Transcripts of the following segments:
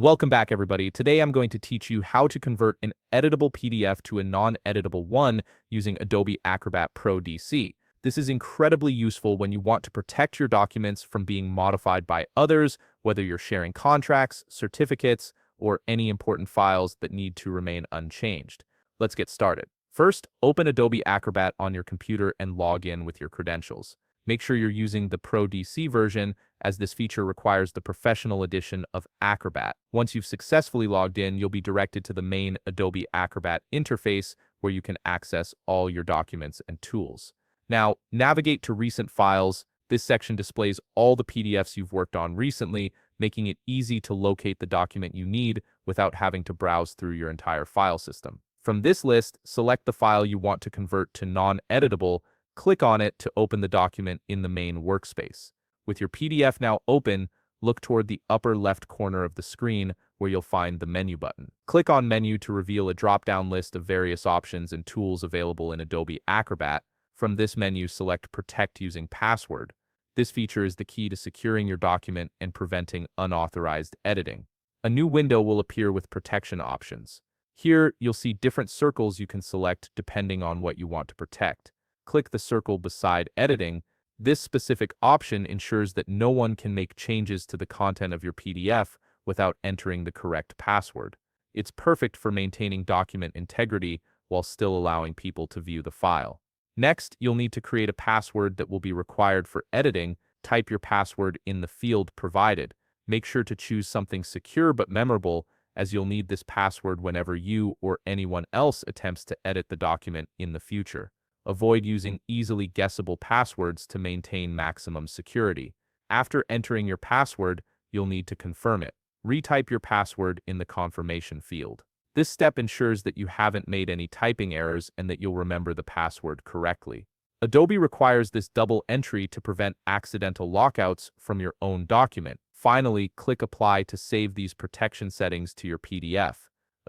Welcome back, everybody. Today I'm going to teach you how to convert an editable PDF to a non-editable one using Adobe Acrobat Pro DC. This is incredibly useful when you want to protect your documents from being modified by others, whether you're sharing contracts, certificates, or any important files that need to remain unchanged. Let's get started. First, open Adobe Acrobat on your computer and log in with your credentials. Make sure you're using the Pro DC version, as this feature requires the professional edition of Acrobat. Once you've successfully logged in, you'll be directed to the main Adobe Acrobat interface where you can access all your documents and tools. Now, navigate to Recent Files. This section displays all the PDFs you've worked on recently, making it easy to locate the document you need without having to browse through your entire file system. From this list, select the file you want to convert to non-editable. Click on it to open the document in the main workspace. With your PDF now open, look toward the upper left corner of the screen where you'll find the Menu button. Click on Menu to reveal a drop-down list of various options and tools available in Adobe Acrobat. From this menu, select Protect Using Password. This feature is the key to securing your document and preventing unauthorized editing. A new window will appear with protection options. Here, you'll see different circles you can select depending on what you want to protect. Click the circle beside Editing. This specific option ensures that no one can make changes to the content of your PDF without entering the correct password. It's perfect for maintaining document integrity while still allowing people to view the file. Next, you'll need to create a password that will be required for editing. Type your password in the field provided. Make sure to choose something secure but memorable, as you'll need this password whenever you or anyone else attempts to edit the document in the future. Avoid using easily guessable passwords to maintain maximum security. After entering your password, you'll need to confirm it. Retype your password in the confirmation field. This step ensures that you haven't made any typing errors and that you'll remember the password correctly. Adobe requires this double entry to prevent accidental lockouts from your own document. Finally, click Apply to save these protection settings to your PDF.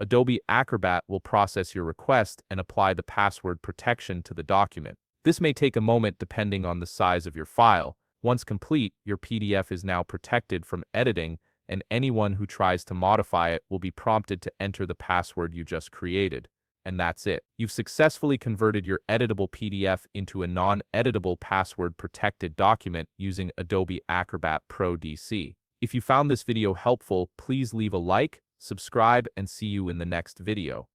Adobe Acrobat will process your request and apply the password protection to the document. This may take a moment depending on the size of your file. Once complete, your PDF is now protected from editing, and anyone who tries to modify it will be prompted to enter the password you just created. And that's it. You've successfully converted your editable PDF into a non-editable password-protected document using Adobe Acrobat Pro DC. If you found this video helpful, please leave a like, subscribe, and see you in the next video.